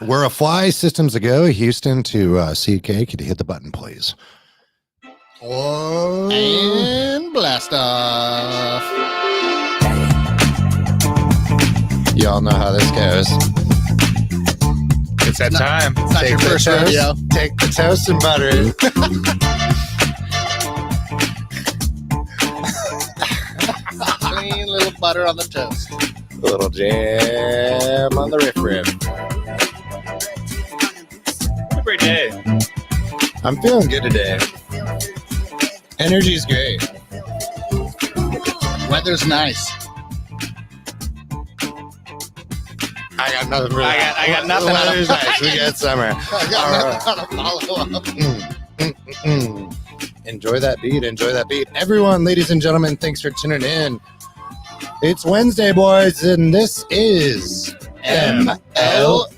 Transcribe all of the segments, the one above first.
We're a fly systems ago, Houston to CK. Could you hit the button, please? Oh, and blast off. Y'all know how this goes. It's that time. It's not your first rodeo. Take the toast and butter it. Clean little butter on the toast. A little jam on the riff. Great day. I'm feeling good today. Energy's great. Weather's nice. I got nothing for that. I got nothing. Weather's nice. We got summer. I got nothing on a follow-up. Enjoy that beat. Enjoy that beat. Everyone, ladies and gentlemen, thanks for tuning in. It's Wednesday, boys, and this is MLO.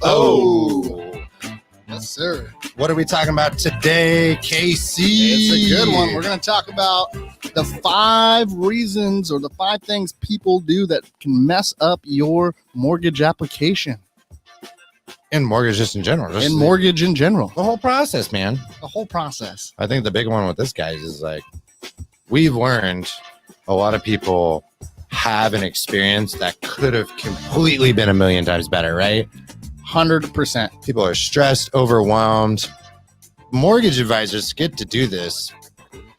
Yes, sir. What are we talking about today, KC? It's a good one. We're going to talk about the 5 reasons or the 5 things people do that can mess up your mortgage application. And mortgage just in general. And mortgage in general. The whole process, man. The whole process. I think the big one with this, guys, is like we've learned a lot of people have an experience that could have completely been a million times better, right? 100%. People are stressed, overwhelmed. Mortgage advisors get to do this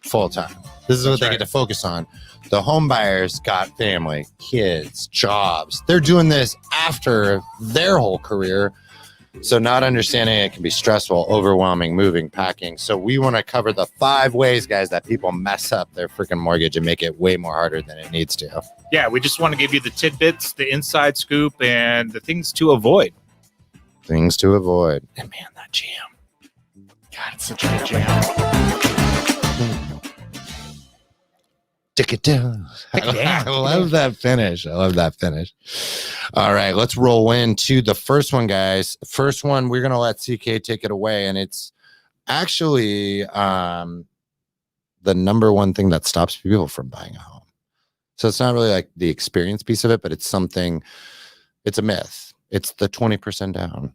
full time. This is what they get to focus on. The home buyers got family, kids, jobs. They're doing this after their whole career. So not understanding it can be stressful, overwhelming, moving, packing. So we want to cover the 5 ways, guys, that people mess up their freaking mortgage and make it way more harder than it needs to. Yeah, we just want to give you the tidbits, the inside scoop, and the things to avoid. Things to avoid. And man, that jam. God, it's such a good jam. Tick it down. I love that finish. All right, let's roll into the first one, guys. First one, we're going to let CK take it away. And it's actually the number one thing that stops people from buying a home. So it's not really like the experience piece of it, but it's a myth. It's the 20% down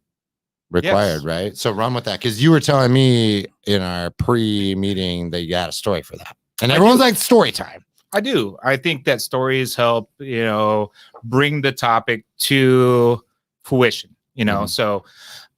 required, yes. Right? So run with that. Because you were telling me in our pre-meeting that you got a story for that. And everyone's like, story time. I do. I think that stories help, bring the topic to fruition, So,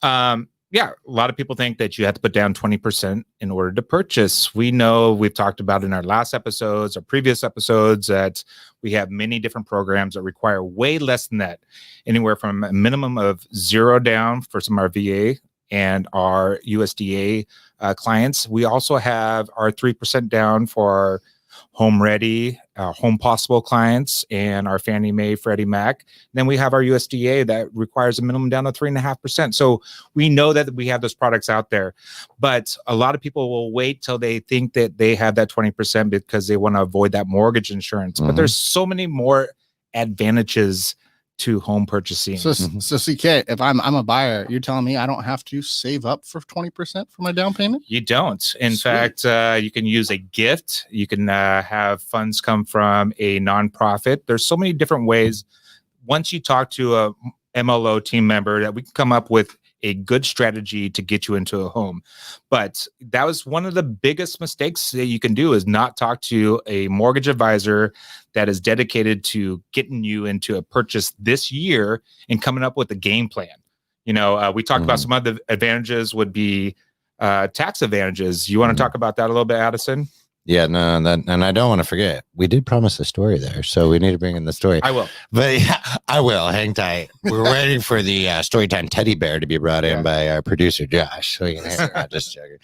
yeah, a lot of people think that you have to put down 20% in order to purchase. We know we've talked about in our last episodes or previous episodes that we have many different programs that require way less than that, anywhere from a minimum of 0 down for some of our VA and our USDA clients. We also have our 3% down for our Home Ready, Home Possible clients, and our Fannie Mae, Freddie Mac. Then we have our USDA that requires a minimum down of 3.5%. So we know that we have those products out there, but a lot of people will wait till they think that they have that 20% because they want to avoid that mortgage insurance. Mm-hmm. But there's so many more advantages to home purchasing. So CK, if I'm a buyer, you're telling me I don't have to save up for 20% for my down payment? You don't. In fact, you can use a gift. You can have funds come from a nonprofit. There's so many different ways. Once you talk to a MLO team member, that we can come up with a good strategy to get you into a home. But that was one of the biggest mistakes that you can do, is not talk to a mortgage advisor that is dedicated to getting you into a purchase this year and coming up with a game plan. We talked about some other advantages would be tax advantages. You want to talk about that a little bit, Addison? Yeah, no, and I don't want to forget, we did promise a story there, so we need to bring in the story. I will. But yeah, I will. Hang tight. We're waiting for the Storytime teddy bear to be brought in by our producer, Josh. So you can hang around, just joking.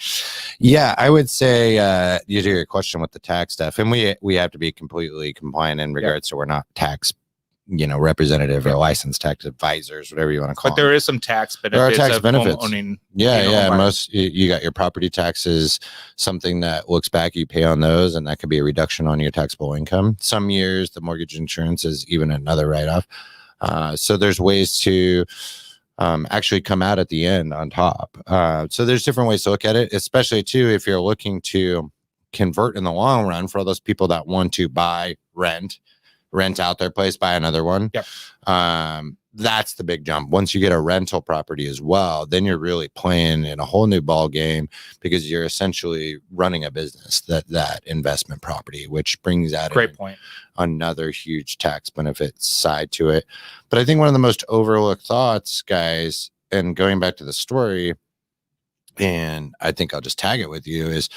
Yeah, I would say you do your question with the tax stuff, and we have to be completely compliant in regards to we're not tax representative or licensed tax advisors, whatever you want to call them. But there is some tax benefits. There are tax benefits. Owning, Most you got your property taxes, something that looks back, you pay on those, and that could be a reduction on your taxable income. Some years, the mortgage insurance is even another write-off. So there's ways to actually come out at the end on top. So there's different ways to look at it, especially too if you're looking to convert in the long run for all those people that want to buy, rent, rent out their place, buy another one. Yep. That's the big jump. Once you get a rental property as well, then you're really playing in a whole new ball game, because you're essentially running a business, that investment property, which brings out Great point. another huge tax benefit side to it. But I think one of the most overlooked thoughts, guys, and going back to the story, and I think I'll just tag it with you, is,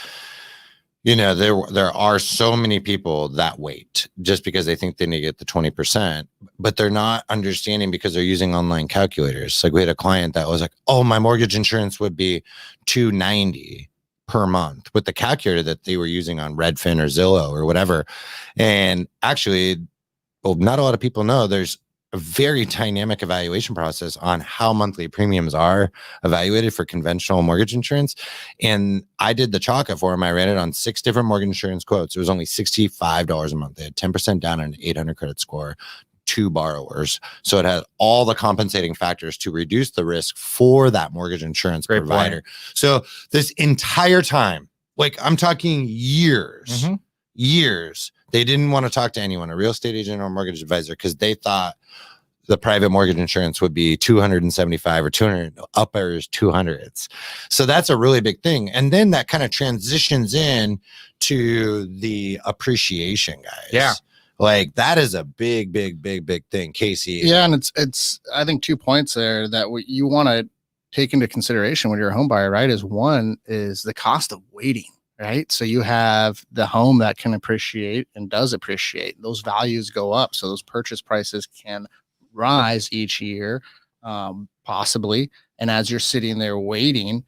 you know, there are so many people that wait just because they think they need to get the 20%, but they're not understanding because they're using online calculators. Like, we had a client that was like, oh, my mortgage insurance would be $290 per month with the calculator that they were using on Redfin or Zillow or whatever. And actually, well, not a lot of people know there's a very dynamic evaluation process on how monthly premiums are evaluated for conventional mortgage insurance. And I did the chalk-up for them. I ran it on 6 different mortgage insurance quotes. It was only $65 a month. They had 10% down and an 800 credit score, 2 borrowers. So it had all the compensating factors to reduce the risk for that mortgage insurance Great provider. point. So this entire time, like, I'm talking years, years, they didn't want to talk to anyone, a real estate agent or mortgage advisor, because they thought the private mortgage insurance would be 275 or 200, uppers 200s. So that's a really big thing. And then that kind of transitions in to the appreciation, guys. Yeah. Like, that is a big thing, Casey. Yeah, and it's I think 2 points there that you want to take into consideration when you're a home buyer, right? Is one is the cost of waiting, right? So you have the home that can appreciate and does appreciate. Those values go up, so those purchase prices can rise each year, possibly. And as you're sitting there waiting,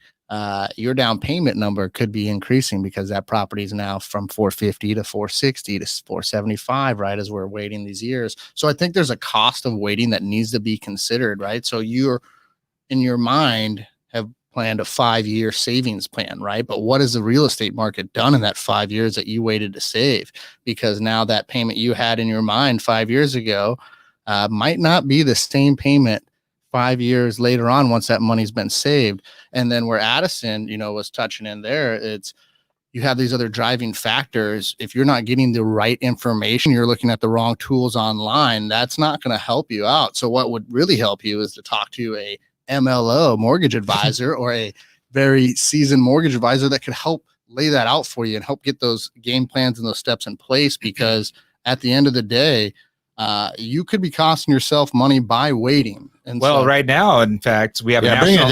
your down payment number could be increasing because that property is now from 450 to 460 to 475, right? As we're waiting these years. So I think there's a cost of waiting that needs to be considered, right? So you're in your mind have planned a 5-year savings plan, right? But what has the real estate market done in that 5 years that you waited to save? Because now that payment you had in your mind 5 years ago might not be the same payment 5 years later on once that money's been saved. And then where Addison, was touching in there, it's you have these other driving factors. If you're not getting the right information, you're looking at the wrong tools online, that's not going to help you out. So what would really help you is to talk to a MLO mortgage advisor or a very seasoned mortgage advisor that could help lay that out for you and help get those game plans and those steps in place. Because at the end of the day, you could be costing yourself money by waiting. And Right now, in fact, we have a bring national,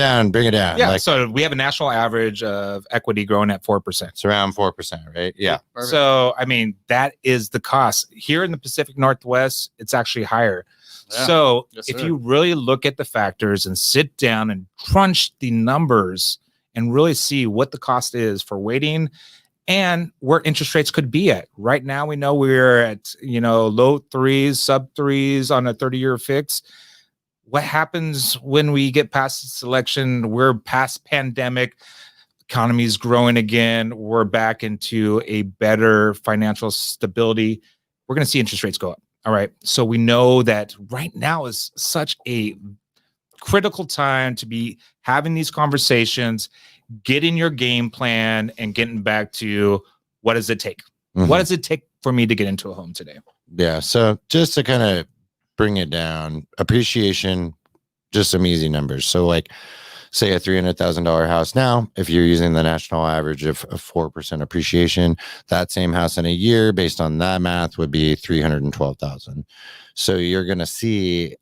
it down. Yeah, so we have a national average of equity growing at 4%. It's around 4%, right? Yeah. Perfect. So, I mean, that is the cost. Here in the Pacific Northwest, it's actually higher. Yeah. So Yes, if sir. you really look at the factors and sit down and crunch the numbers and really see what the cost is for waiting and where interest rates could be at. Right now, we know we're at, low 3s, sub 3s on a 30-year fix. What happens when we get past this election? We're past pandemic. Economy's growing again. We're back into a better financial stability. We're going to see interest rates go up. All right. So we know that right now is such a critical time to be having these conversations, getting your game plan, and getting back to what does it take? Mhm. What does it take for me to get into a home today? Yeah. So just to kind of bring it down, appreciation, just some easy numbers. So, like, say a $300,000 house now, if you're using the national average of 4% appreciation, that same house in a year, based on that math, would be $312,000. So you're going to see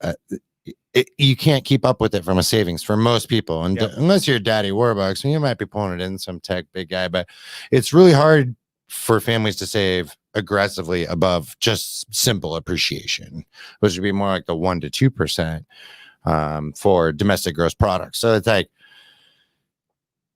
you can't keep up with it from a savings for most people. And Yep. unless you're Daddy Warbucks, you might be pulling it in some tech big guy, but it's really hard for families to save aggressively above just simple appreciation, which would be more like the 1 to 2% for domestic gross product. So it's like,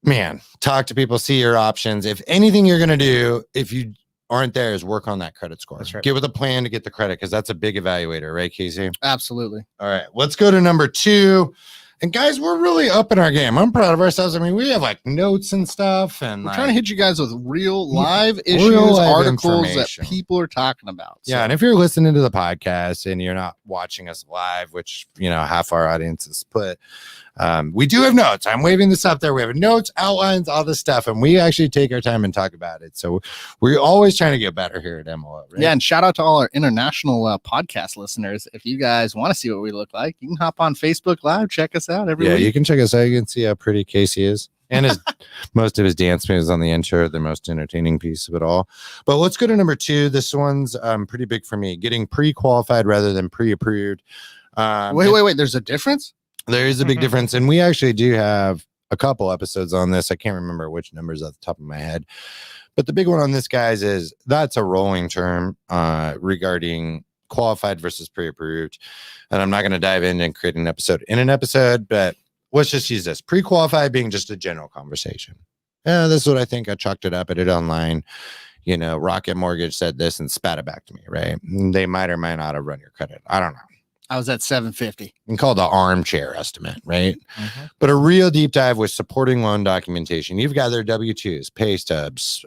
man, talk to people, see your options. If anything you're going to do, if you aren't there, is work on that credit score. That's right. Get with a plan to get the credit, because that's a big evaluator, right, Casey? Absolutely. All right, let's go to number 2. And guys, we're really up in our game. I'm proud of ourselves. I mean, we have like notes and stuff, and We're like, trying to hit you guys with real live real issues, live articles that information. people are talking about. Yeah, and if you're listening to the podcast and you're not watching us live, which half our audience is split, we do have notes. I'm waving this up there. We have notes, outlines, all this stuff, and we actually take our time and talk about it. So we're always trying to get better here at MLO. Right? Yeah, and shout out to all our international podcast listeners. If you guys want to see what we look like, you can hop on Facebook Live, check us out every week. You can check us out. You can see how pretty Casey is. And most of his dance moves on the intro, the most entertaining piece of it all. But let's go to number 2. This one's pretty big for me. Getting pre-qualified rather than pre-approved. Wait. There's a difference? There is a big difference. And we actually do have a couple episodes on this. I can't remember which numbers off the top of my head. But the big one on this, guys, is that's a rolling term regarding qualified versus pre-approved. And I'm not going to dive in and create an episode in an episode, but let's just use this. Pre-qualified being just a general conversation. This is what I think. I chalked it up. I did it online. Rocket Mortgage said this and spat it back to me, right? They might or might not have run your credit. I don't know. I was at 750. And called the armchair estimate, right? Mm-hmm. But a real deep dive with supporting loan documentation. You've got their W-2s, pay stubs.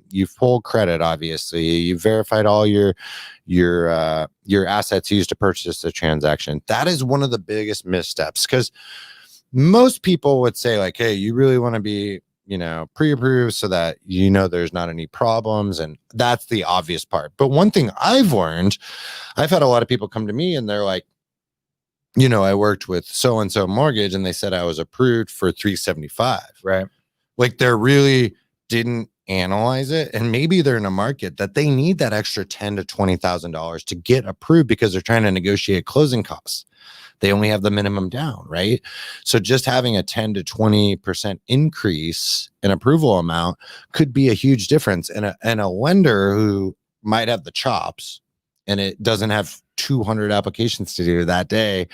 You've pulled credit, obviously. You've verified all your assets used to purchase the transaction. That is one of the biggest missteps, because most people would say like, hey, you really want to be pre-approved so that there's not any problems, and that's the obvious part. But one thing I've learned, I've had a lot of people come to me and they're like, I worked with so and so mortgage and they said I was approved for 375, Right. Like they really didn't analyze it, and maybe they're in a market that they need that extra $10,000 to $20,000 to get approved because they're trying to negotiate closing costs. They only have the minimum down, right? So just having a 10 to 20% increase in approval amount could be a huge difference. And a lender who might have the chops and it doesn't have 200 applications to do that day,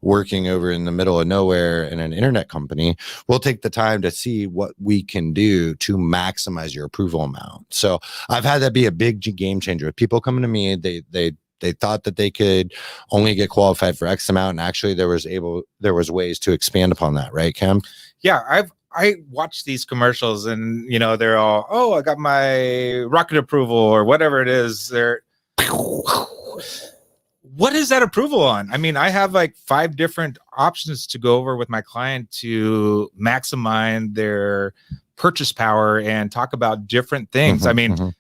working over in the middle of nowhere in an internet company, will take the time to see what we can do to maximize your approval amount. So I've had that be a big game changer. People coming to me, they thought that they could only get qualified for X amount, and actually there was ways to expand upon that, right, Kemp? Yeah, I watch these commercials, and they're all, oh, I got my rocket approval or whatever it is. What is that approval on? I mean, I have like 5 different options to go over with my client to maximize their purchase power and talk about different things. I mean,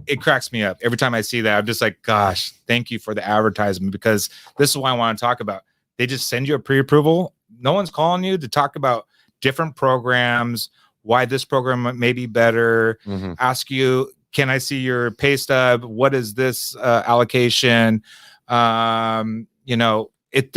it cracks me up every time I see that. I'm just like, gosh, thank you for the advertisement, because this is what I want to talk about. They just send you a pre-approval. No one's calling you to talk about different programs, why this program may be better, ask you, can I see your pay stub? What is this allocation? There's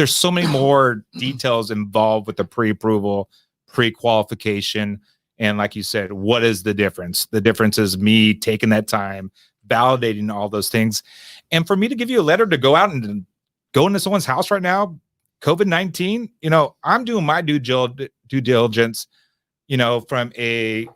so many more details involved with the pre-approval, pre-qualification. And like you said, what is the difference? The difference is me taking that time, validating all those things. And for me to give you a letter to go out and go into someone's house right now, COVID-19, I'm doing my due diligence, from a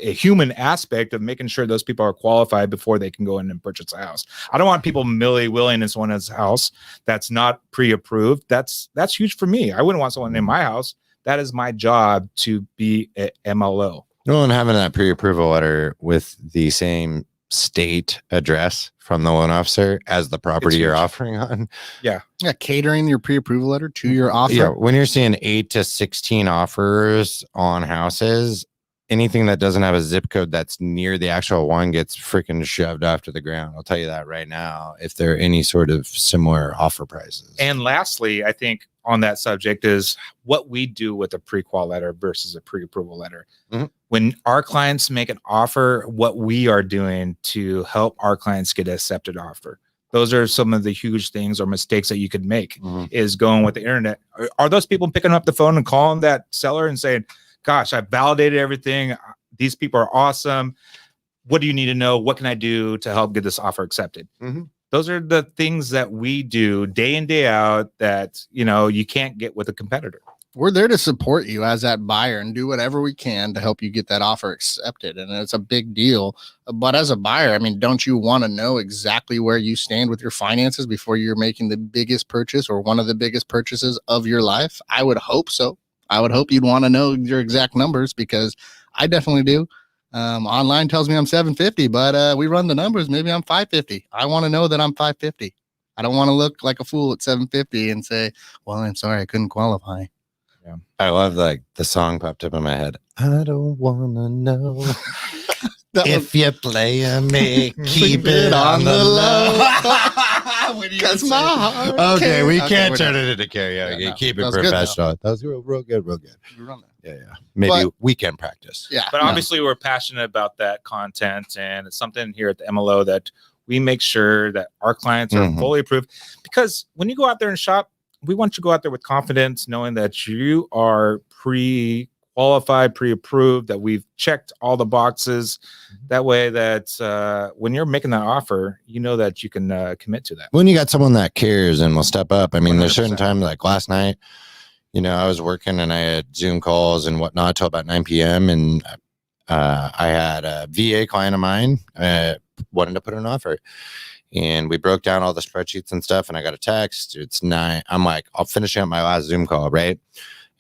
human aspect of making sure those people are qualified before they can go in and purchase a house. I don't want people willing in someone's house that's not pre-approved. That's huge for me. I wouldn't want someone in my house. That is my job, to be an MLO. No, and having that pre-approval letter with the same state address from the loan officer as the property you're offering on. Yeah, catering your pre-approval letter to your offer. Yeah, when you're seeing 8 to 16 offers on houses, anything that doesn't have a zip code that's near the actual one gets freaking shoved off to the ground. I'll tell you that right now, if there are any sort of similar offer prices. And lastly, I think on that subject is what we do with a pre-qual letter versus a pre-approval letter. When our clients make an offer, what we are doing to help our clients get an accepted offer. Those are some of the huge things or mistakes that you could make, is going with the internet. Are those people picking up the phone and calling that seller and saying, gosh, I validated everything. These people are awesome. What do you need to know? What can I do to help get this offer accepted? Those are the things that we do day in, day out that, you can't get with a competitor. we're there to support you as that buyer and do whatever we can to help you get that offer accepted. And it's a big deal. But as a buyer, I mean, don't you want to know exactly where you stand with your finances before you're making the biggest purchase or one of the biggest purchases of your life? I would hope so. I would hope you'd want to know your exact numbers, because I definitely do. Online tells me I'm 750, but we run the numbers. Maybe I'm 550. I want to know that I'm 550. I don't want to look like a fool at 750 and say, well, I'm sorry, I couldn't qualify. Yeah. I love like the song popped up in my head. I don't wanna know if you play me, keep it on the low. Because my heart. Okay, we can't turn it into karaoke. Yeah, no, keep it professional. That was real good, real good. Yeah. Maybe weekend practice. Yeah, but obviously we're passionate about that content, and it's something here at the MLO that we make sure that our clients are fully approved. Because when you go out there and shop, we want you to go out there with confidence, knowing that you are pre-qualified, pre-approved, that we've checked all the boxes. That way that when you're making that offer, you know that you can commit to that. When you got someone that cares and will step up. I mean, 100%. There's certain times, like last night, you know, I was working and I had Zoom calls and whatnot till about 9 p.m. And I had a VA client of mine wanted to put an offer. And we broke down all the spreadsheets and stuff. And I got a text. It's 9. I'm like, I'll finish up my last Zoom call, right?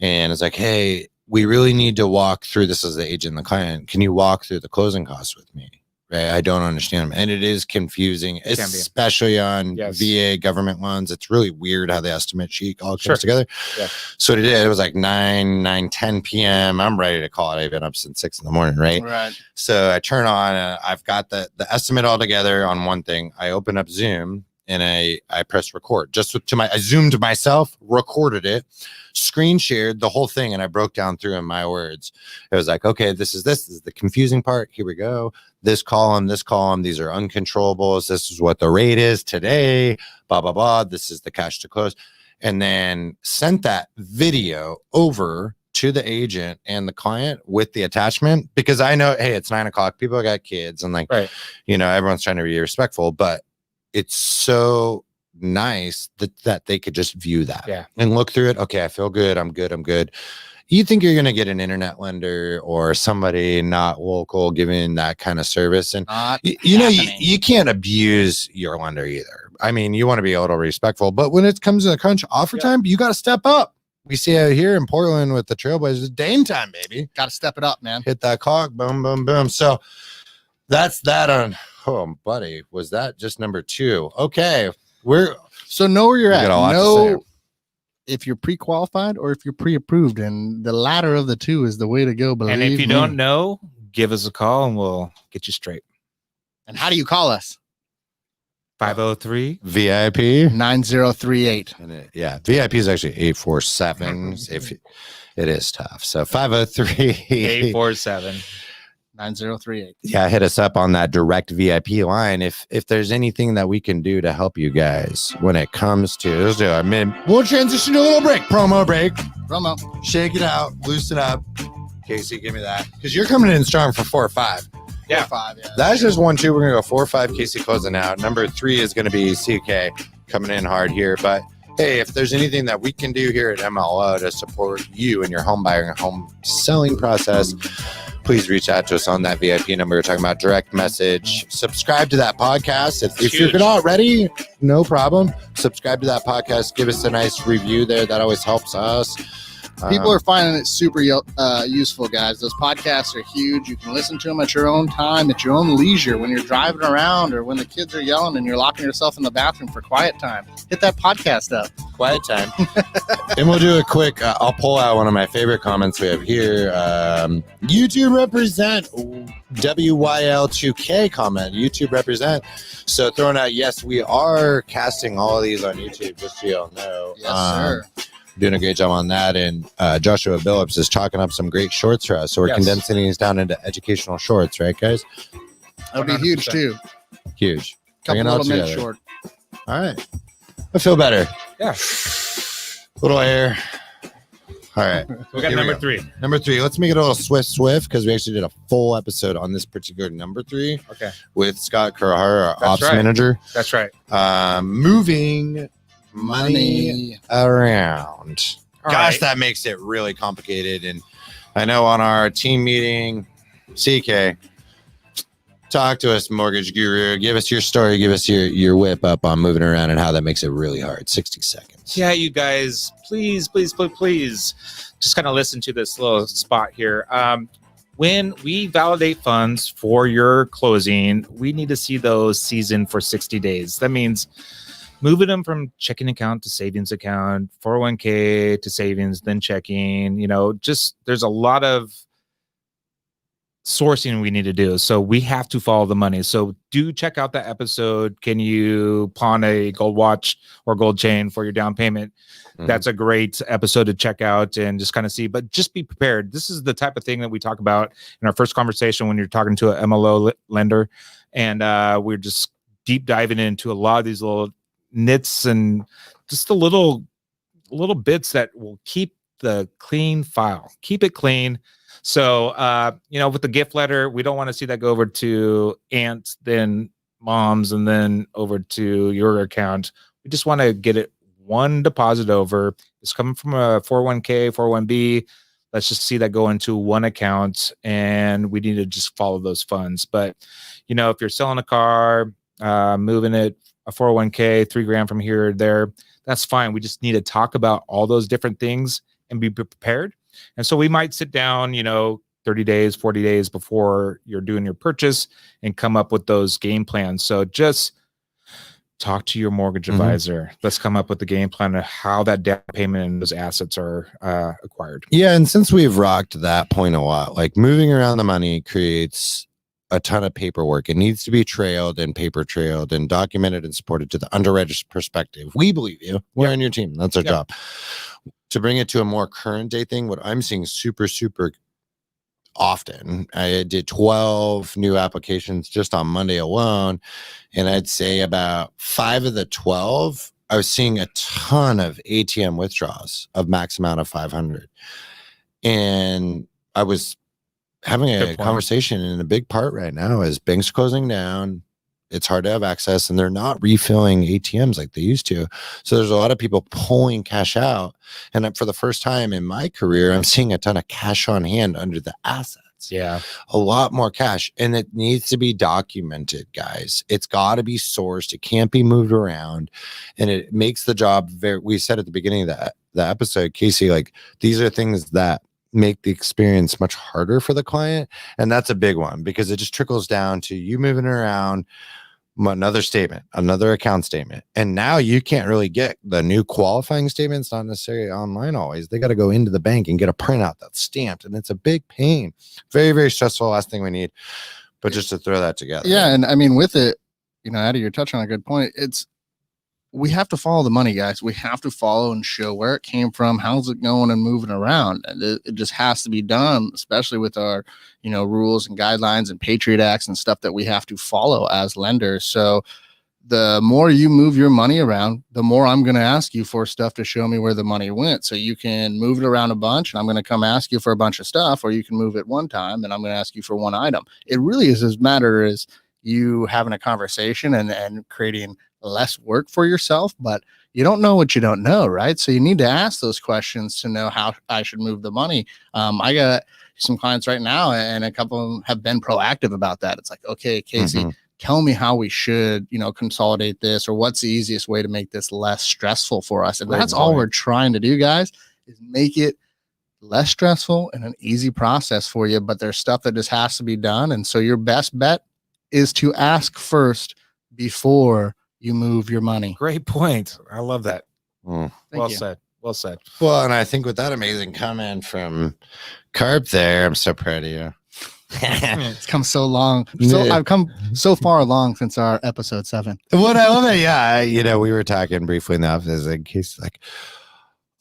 And it's like, hey, we really need to walk through this as the agent and the client. Can you walk through the closing costs with me? Right? I don't understand them. And it is confusing, especially on VA government ones. It's really weird how the estimate sheet all comes together. Yeah. So it did. It was like 10 p.m. I'm ready to call it. I've been up since 6 a.m, right? Right. So I turn on, I've got the estimate all together on one thing. I open up Zoom and I press record. I zoomed myself, recorded it, screen shared the whole thing, and I broke down through in my words. It was like, okay, this is the confusing part. Here we go. This column, these are uncontrollables. This is what the rate is today, blah, blah, blah. This is the cash to close. And then sent that video over to the agent and the client with the attachment, because I know, hey, it's 9 o'clock. People got kids and you know, everyone's trying to be respectful, but it's so nice that they could just view that and look through it. Okay, I feel good. I'm good. You think you're going to get an internet lender or somebody not local giving that kind of service. And you know, you can't abuse your lender either. I mean, you want to be a little respectful, but when it comes to the crunch offer time, you got to step up. We see out here in Portland with the Trailblazers, Dame time, baby. Got to step it up, man. Hit that clock. Boom, boom, boom. So that's that on, oh, buddy, was that just number 2? Okay. So know where you're at. Know if you're pre-qualified or if you're pre-approved, and the latter of the two is the way to go. And if you don't know, give us a call and we'll get you straight. And how do you call us? 503 VIP 9038. VIP is actually 847. If it is tough, so 503 847 9038. Yeah, hit us up on that direct VIP line if there's anything that we can do to help you guys when it comes to. We'll transition to a little break. Promo break. Shake it out, loosen up. Casey, give me that, because you're coming in strong for 4 or 5. Yeah, 4 or 5. Yeah, that's just 1, 2. We're gonna go 4 or 5. Casey closing out. Number 3 is gonna be CK coming in hard here, but. Hey, if there's anything that we can do here at MLO to support you in your home buying and home selling process, please reach out to us on that VIP number. We're talking about direct message. Subscribe to that podcast. If you're not ready, no problem. Subscribe to that podcast. Give us a nice review there. That always helps us. People are finding it super useful, guys. Those podcasts are huge. You can listen to them at your own time, at your own leisure, when you're driving around or when the kids are yelling and you're locking yourself in the bathroom for quiet time. Hit that podcast up. Quiet time. And we'll do a quick, I'll pull out one of my favorite comments we have here. YouTube represent, WYL2K comment. YouTube represent. So throwing out, yes, we are casting all of these on YouTube, just so y'all know. Yes, sir. Doing a great job on that, and Joshua Billups is chalking up some great shorts for us, so we're condensing these down into educational shorts, right, guys? That'll be huge too. Huge. Couple little minutes short. All right, I feel better. Yeah, little air. All right, we got number 3. Number 3. Let's make it a little swift because we actually did a full episode on this particular number 3. Okay, with Scott Kurahara, our ops manager. That's right. Moving money around. All Gosh, right. that makes it really complicated. And I know on our team meeting, CK, talk to us, mortgage guru. Give us your story. Give us your whip up on moving around and how that makes it really hard. 60 seconds. Yeah, you guys, please just kind of listen to this little spot here. When we validate funds for your closing, we need to see those seasoned for 60 days. That means moving them from checking account to savings account, 401k to savings, then checking, just there's a lot of sourcing we need to do. So we have to follow the money. So do check out that episode. Can you pawn a gold watch or gold chain for your down payment? That's a great episode to check out and just kind of see, but just be prepared. This is the type of thing that we talk about in our first conversation when you're talking to an MLO lender. And we're just deep diving into a lot of these little nits and just the little bits that will keep the clean file, keep it clean. So, with the gift letter, we don't want to see that go over to aunts, then moms, and then over to your account. We just want to get it one deposit over. It's coming from a 401k, 401b. Let's just see that go into one account, and we need to just follow those funds. But, if you're selling a car, moving it, a 401k, $3,000 from here or there, that's fine. We just need to talk about all those different things and be prepared. And so we might sit down, 30 days, 40 days before you're doing your purchase and come up with those game plans. So just talk to your mortgage advisor. Let's come up with the game plan of how that down payment and those assets are acquired. Yeah. And since we've rocked that point a lot, like moving around the money creates a ton of paperwork. It needs to be trailed and paper trailed and documented and supported to the underwriter's perspective. We believe you. We're on your team. That's our job. To bring it to a more current day thing, what I'm seeing super, super often, I did 12 new applications just on Monday alone. And I'd say about 5 of the 12, I was seeing a ton of ATM withdrawals of max amount of 500. And I was having a conversation, and a big part right now is banks closing down. It's hard to have access, and they're not refilling ATMs like they used to. So there's a lot of people pulling cash out. And for the first time in my career, I'm seeing a ton of cash on hand under the assets. Yeah. A lot more cash. And it needs to be documented, guys. It's got to be sourced. It can't be moved around. And it makes the job very, we said at the beginning of the episode, Casey, like these are things that make the experience much harder for the client. And that's a big one because it just trickles down to you moving around, another statement, another account statement. And now you can't really get the new qualifying statements, not necessarily online always. They got to go into the bank and get a printout that's stamped. And it's a big pain. Very, very stressful. Last thing we need. But just to throw that together. Yeah. And I mean, with it, Addie, you're touching on a good point. We have to follow the money, guys. We have to follow and show where it came from, how's it going and moving around. And it just has to be done, especially with our, rules and guidelines and Patriot Acts and stuff that we have to follow as lenders. So the more you move your money around, the more I'm going to ask you for stuff to show me where the money went. So you can move it around a bunch and I'm going to come ask you for a bunch of stuff, or you can move it one time and I'm going to ask you for one item. It really is as matter as you having a conversation and creating less work for yourself, but you don't know what you don't know, right? So you need to ask those questions to know how I should move the money. I got some clients right now, and a couple of them have been proactive about that. It's like, okay, Casey, tell me how we should, consolidate this, or what's the easiest way to make this less stressful for us. And that's all we're trying to do, guys, is make it less stressful and an easy process for you. But there's stuff that just has to be done. And so your best bet is to ask first before you move your money. Great point. I love that. Mm. Well said. Well said. Well, and I think with that amazing comment from Carp there, I'm so proud of you. It's come so long. So I've come so far along since our episode 7. What I love it. Yeah. We were talking briefly in the office in case like,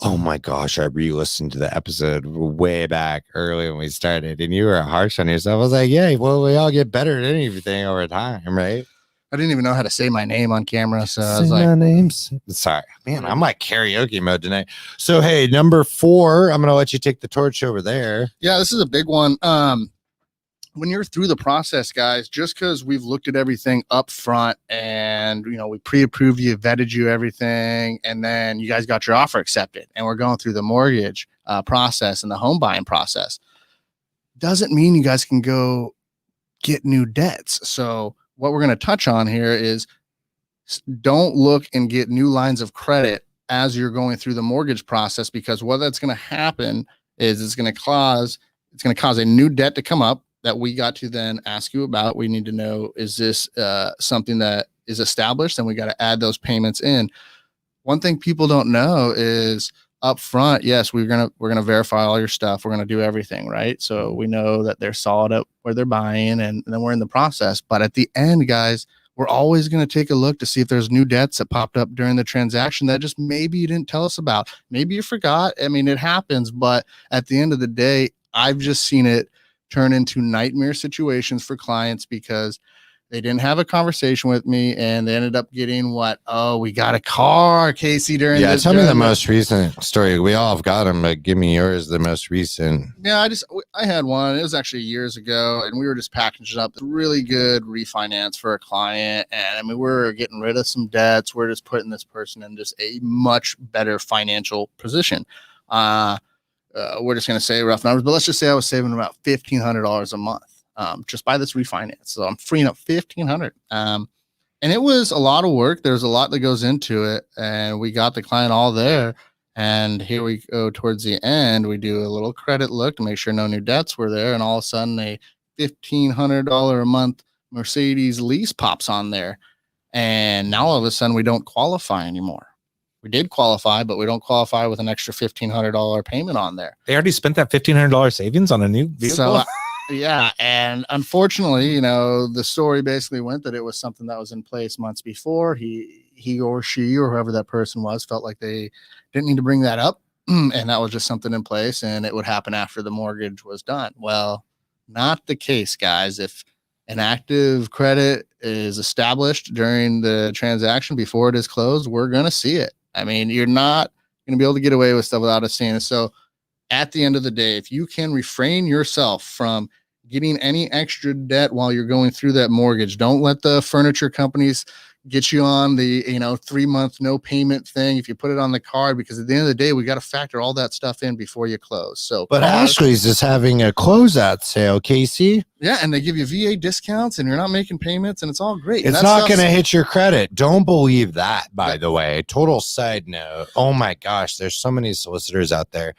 oh my gosh, I re-listened to the episode way back early when we started and you were harsh on yourself. I was like, yeah, well, we all get better at anything over time, right? I didn't even know how to say my name on camera. So I was my like, name's sorry, man, I'm like karaoke mode tonight. So, hey, number 4, I'm going to let you take the torch over there. Yeah, this is a big one. when you're through the process, guys, just because we've looked at everything up front and, we pre-approved you, vetted you, everything, and then you guys got your offer accepted and we're going through the mortgage process and the home buying process, doesn't mean you guys can go get new debts. So what we're going to touch on here is don't look and get new lines of credit as you're going through the mortgage process, because what that's going to happen is it's going to cause a new debt to come up that we got to then ask you about. We need to know, is this something that is established? And we got to add those payments in. One thing people don't know is up front, yes, we're gonna verify all your stuff. We're gonna do everything right. So we know that they're solid up where they're buying, and then we're in the process. But at the end, guys, we're always going to take a look to see if there's new debts that popped up during the transaction that just maybe you didn't tell us about. Maybe you forgot. I mean, it happens. But at the end of the day, I've just seen it turn into nightmare situations for clients because they didn't have a conversation with me and they ended up getting what? Oh, we got a car, Casey, during this. Tell me the most recent story. We all have got them, but give me yours, the most recent. Yeah, I had one. It was actually years ago, and we were just packaging up really good refinance for a client. And I mean, we're getting rid of some debts. We're just putting this person in just a much better financial position. We're just going to say rough numbers, but let's just say I was saving about $1,500 a month just by this refinance. So I'm freeing up $1,500. And it was a lot of work. There's a lot that goes into it. And we got the client all there. And here we go towards the end. We do a little credit look to make sure no new debts were there. And all of a sudden, a $1,500 a month Mercedes lease pops on there. And now all of a sudden, we don't qualify anymore. We did qualify, but we don't qualify with an extra $1,500 payment on there. They already spent that $1,500 savings on a new vehicle. So, yeah. And unfortunately, the story basically went that it was something that was in place months before. He or she or whoever that person was felt like they didn't need to bring that up. And that was just something in place and it would happen after the mortgage was done. Well, not the case, guys. If an active credit is established during the transaction before it is closed, we're going to see it. I mean, you're not going to be able to get away with stuff without us seeing it. So at the end of the day, if you can refrain yourself from getting any extra debt while you're going through that mortgage, don't let the furniture companies get you on the 3-month no payment thing if you put it on the card, because at the end of the day, we got to factor all that stuff in before you close. So but Ashley's is having a closeout sale, Casey. Yeah, and they give you VA discounts and you're not making payments and it's all great. It's not going to hit your credit. Don't believe that, by the way. Total side note. Oh my gosh, there's so many solicitors out there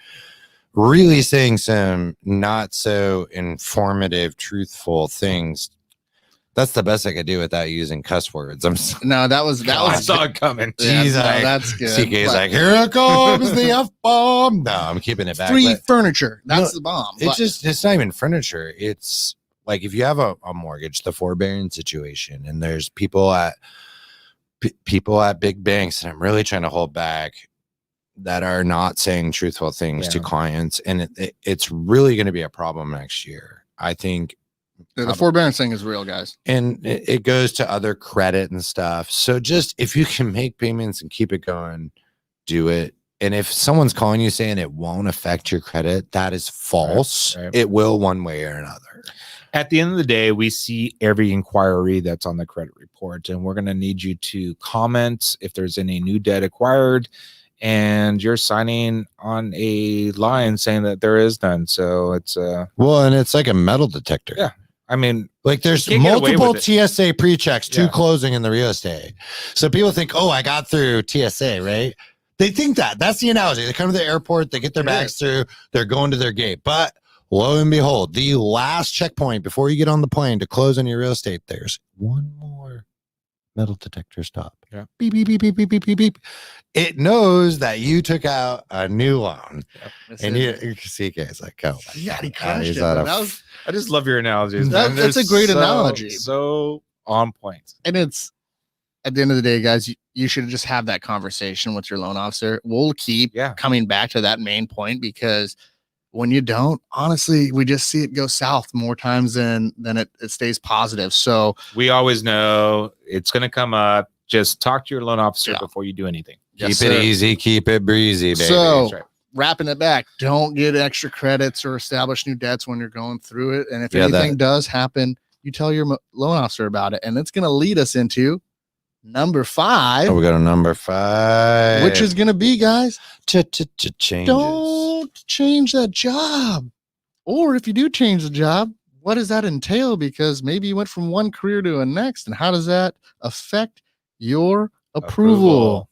really saying some not so informative, truthful things. That's the best I could do without using cuss words. No, that was I saw it coming. Yeah, Jeez, that's good. CK's like, here it comes, the F-bomb. No, I'm keeping it back. Free furniture. That's the bomb. It's not even furniture. It's like if you have a mortgage, the forbearance situation, and there's people at big banks, and I'm really trying to hold back, that are not saying truthful things to clients. And it's really going to be a problem next year. I think the forbearance thing is real, guys. And it goes to other credit and stuff. So just if you can make payments and keep it going, do it. And if someone's calling you saying it won't affect your credit, that is false. Right. It will one way or another. At the end of the day, we see every inquiry that's on the credit report, and we're going to need you to comment if there's any new debt acquired, and you're signing on a line saying that there is none. So it's and it's like a metal detector. Yeah. I mean, like there's multiple TSA pre-checks to closing in the real estate. So people think, oh, I got through TSA, right? They think that's the analogy. They come to the airport, they get their bags through, they're going to their gate. But lo and behold, the last checkpoint before you get on the plane to close on your real estate, there's one more metal detector stop. Yeah. Beep, beep, beep, beep, beep, beep, beep, beep. It knows that you took out a new loan. Yep. And you see guys like, oh, yeah, he crashed it. I just love your analogies. That's a great analogy. So on point. And it's at the end of the day, guys, you should just have that conversation with your loan officer. We'll keep coming back to that main point, because when you don't, honestly, we just see it go south more times than it stays positive. So we always know it's going to come up. Just talk to your loan officer before you do anything. Keep it easy, keep it breezy, baby. So wrapping it back, don't get extra credits or establish new debts when you're going through it. And if Yeah, anything does happen, you tell your loan officer about it. And it's going to lead us into number 5. Oh, we got a number 5, which is going to be, guys, changes. don't change that job. Or if you do change the job, what does that entail? Because maybe you went from one career to a next, and how does that affect your approval?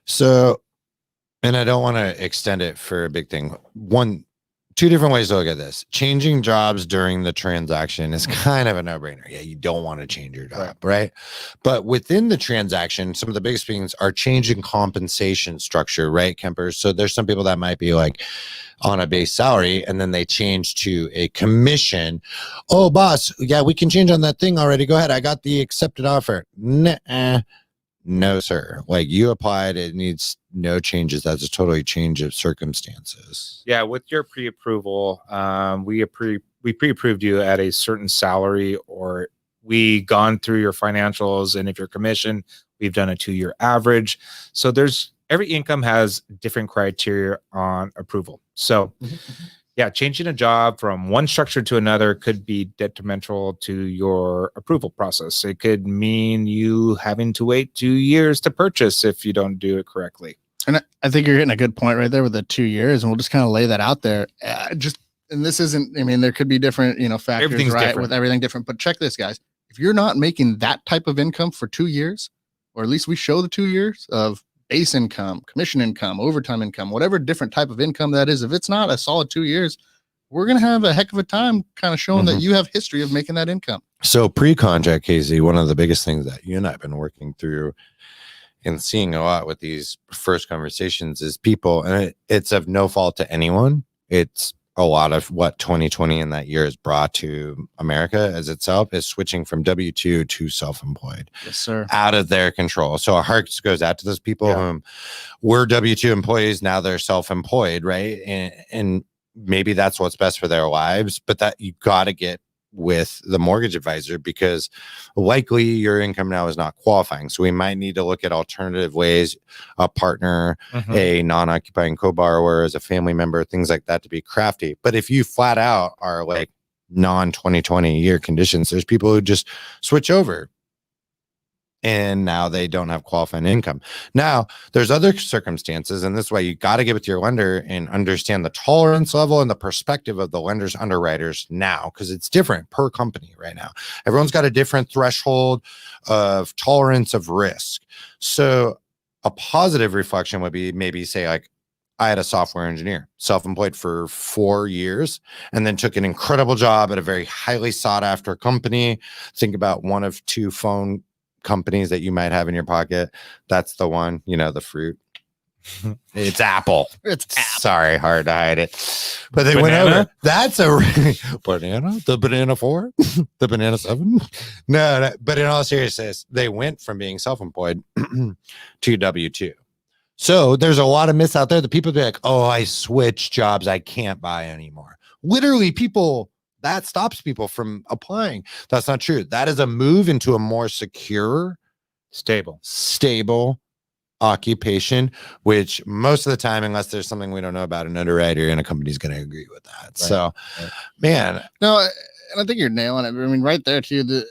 So, and I don't want to extend it for a big thing. Two different ways to look at this. Changing jobs during the transaction is kind of a no-brainer. Yeah, you don't want to change your job, right? But within the transaction, some of the biggest things are changing compensation structure, right, Kemper? So there's some people that might be like on a base salary and then they change to a commission. Oh, boss, yeah, we can change on that thing already. Go ahead. I got the accepted offer. Nah. No, sir. Like you applied, it needs no changes. That's a totally change of circumstances. Yeah, with your pre-approval, we pre-approved you at a certain salary, or we gone through your financials, and if you're commission, we've done a 2-year average. So every income has different criteria on approval. So yeah, changing a job from one structure to another could be detrimental to your approval process. It could mean you having to wait 2 years to purchase if you don't do it correctly. And I think you're hitting a good point right there with the 2 years, and we'll just kind of lay that out there. And this isn't, I mean, there could be different, factors, Everything's right? different. With everything different. But check this, guys. If you're not making that type of income for 2 years, or at least we show the 2 years of base income, commission income, overtime income, whatever different type of income that is, if it's not a solid 2 years, we're going to have a heck of a time kind of showing that you have history of making that income. So pre-contract, Casey, one of the biggest things that you and I have been working through and seeing a lot with these first conversations is people, and it's of no fault to anyone. It's a lot of what 2020 in that year has brought to America as itself is switching from W-2 to self-employed. Yes, sir. Out of their control. So our hearts goes out to those people whom were W-2 employees. Now they're self-employed, right? And maybe that's what's best for their lives, but that you got to get with the mortgage advisor because likely your income now is not qualifying. So we might need to look at alternative ways, a partner, a non-occupying co-borrower as a family member, things like that to be crafty. But if you flat out are like non-2020 year conditions, there's people who just switch over and now they don't have qualifying income. Now there's other circumstances, and this way you got to get with your lender and understand the tolerance level and the perspective of the lender's underwriters now, because it's different per company right now. Everyone's got a different threshold of tolerance of risk. So a positive reflection would be maybe say like, I had a software engineer, self-employed for 4 years, and then took an incredible job at a very highly sought after company. Think about one of 2 phone companies that you might have in your pocket. That's the one, the fruit. It's Apple. It's Apple. Sorry, hard to hide it. But they went over. That's a banana. The banana 4, the banana 7. No, but in all seriousness, they went from being self-employed to W-2. So there's a lot of myths out there that people be like, oh, I switched jobs. I can't buy anymore. Literally, that stops people from applying. That's not true. That is a move into a more secure, stable occupation, which most of the time, unless there's something we don't know about an underwriter and a company's going to agree with that. Right. So, man. No, and I think you're nailing it. I mean, right there too, the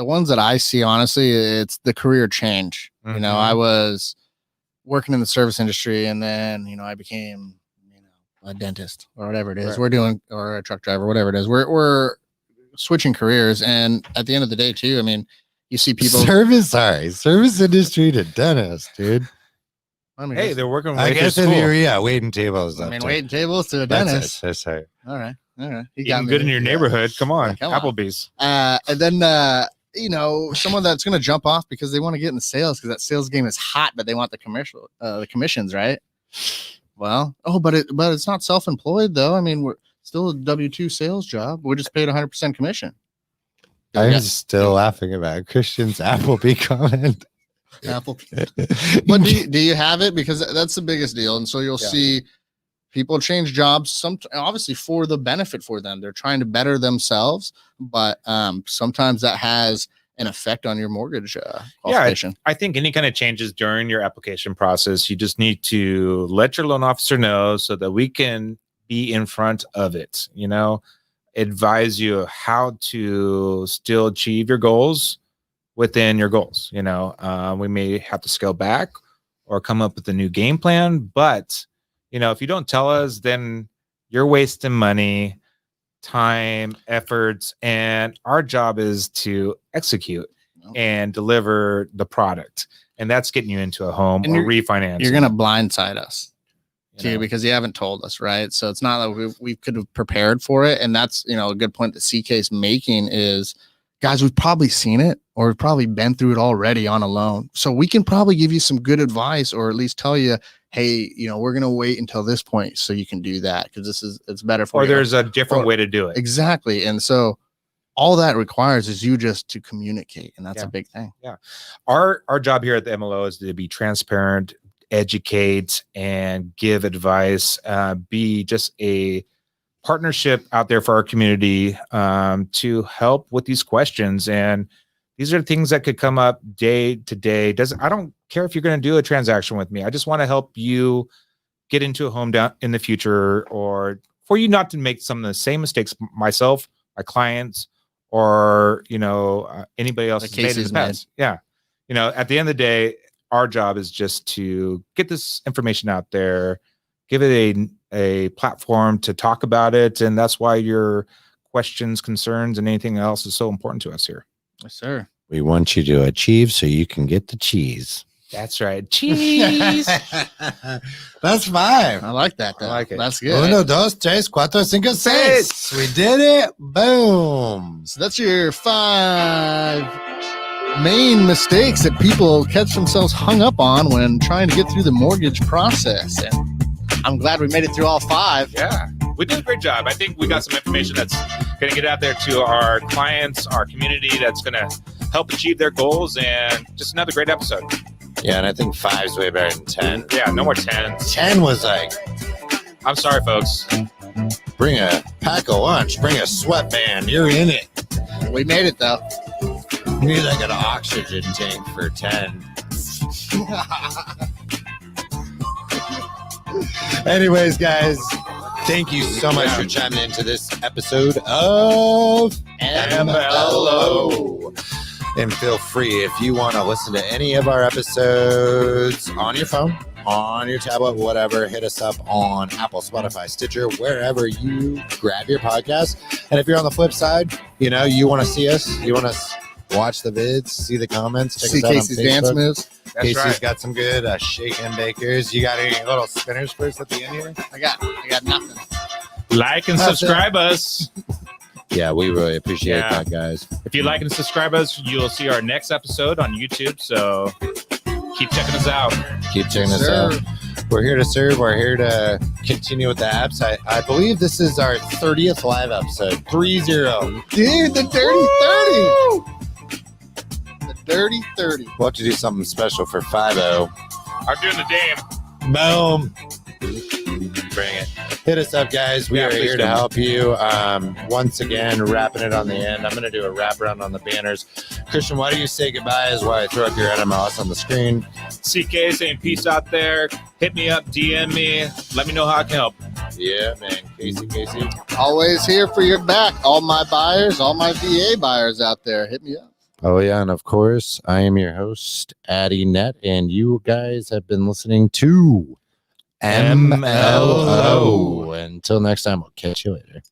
ones that I see, honestly, it's the career change. I was working in the service industry and then, I became a dentist or whatever it is we're doing, or a truck driver, whatever it is, we're switching careers. And at the end of the day too, I mean, you see people service industry to dentist, dude. I mean, hey, they're working. I guess waiting tables. I mean, waiting tables to a dentist. That's right. All right. You got good in your neighborhood. Come on, Applebee's. And then someone that's going to jump off because they want to get in the sales because that sales game is hot, but they want the commissions, right? Well, but it's not self-employed though. I mean, we're still a W-2 sales job. We're just paid 100% commission. I'm still laughing about Christian's Applebee comment. But do you have it? Because that's the biggest deal. And so you'll see people change jobs, obviously for the benefit for them. They're trying to better themselves, but sometimes that has an effect on your mortgage qualification. I think any kind of changes during your application process, you just need to let your loan officer know so that we can be in front of it, advise you how to still achieve your goals within your goals. We may have to scale back or come up with a new game plan, but if you don't tell us, then you're wasting money, time, efforts, and our job is to execute and deliver the product, and that's getting you into a home or refinance. You're gonna blindside us too, because you haven't told us, right? So it's not like we could have prepared for it, and that's a good point that CK is making is, guys, we've probably seen it or we've probably been through it already on a loan, so we can probably give you some good advice or at least tell you, hey, we're going to wait until this point so you can do that because it's better for you. Or there's a different way to do it. Exactly. And so all that requires is you just to communicate. And that's a big thing. Yeah. Our job here at the MLO is to be transparent, educate, and give advice, be just a partnership out there for our community to help with these questions. And these are things that could come up day to day. I don't care if you're going to do a transaction with me. I just want to help you get into a home down in the future, or for you not to make some of the same mistakes myself, my clients, or anybody else has made in the past. Yeah. At the end of the day, our job is just to get this information out there, give it a platform to talk about it. And that's why your questions, concerns, and anything else is so important to us here. Yes, sir. We want you to achieve so you can get the cheese. That's right. Cheese. That's 5. I like that. I like it. That's good. 1, 2, 3, 4, 5, 6. We did it. Boom. So that's your 5 main mistakes that people catch themselves hung up on when trying to get through the mortgage process. And I'm glad we made it through all 5. Yeah. We did a great job. I think we got some information that's going to get out there to our clients, our community, that's going to help achieve their goals, and just another great episode. Yeah, and I think 5's way better than 10. Yeah, no more 10s. 10 was like, I'm sorry, folks. Bring a pack of lunch, bring a sweatband, you're in it. We made it, though. You need like an oxygen tank for 10. Anyways, guys, thank you so much for chiming into this episode of MLO. And feel free, if you want to listen to any of our episodes on your phone, on your tablet, whatever, hit us up on Apple, Spotify, Stitcher, wherever you grab your podcast. And if you're on the flip side, you want to see us, you want to watch the vids, see the comments, check see us out Casey's on Facebook. dance moves. That's Casey's right. got some good shake and bakers. You got any little spinners for us at the end here? I got nothing. Like and subscribe us. Yeah, we really appreciate that, guys. If you like and subscribe us, you'll see our next episode on YouTube. So keep checking us out. Keep checking us out. We're here to serve. We're here to continue with the apps. I believe this is our 30th live episode. 30. Dude, the dirty 30. The dirty 30. We'll have to do something special for 5-0. I'm doing the dame. Boom. Bring it. Hit us up, guys. We are here to help you. Once again, wrapping it on the end. I'm going to do a wrap around on the banners. Christian, why do you say goodbye as while I throw up your NMLS on the screen? CK saying peace out there. Hit me up, DM me. Let me know how I can help. Yeah, man. Casey. Always here for your back. All my buyers, all my VA buyers out there, hit me up. Oh, yeah. And of course, I am your host, Nett, and you guys have been listening to MLO. Until next time, we'll catch you later.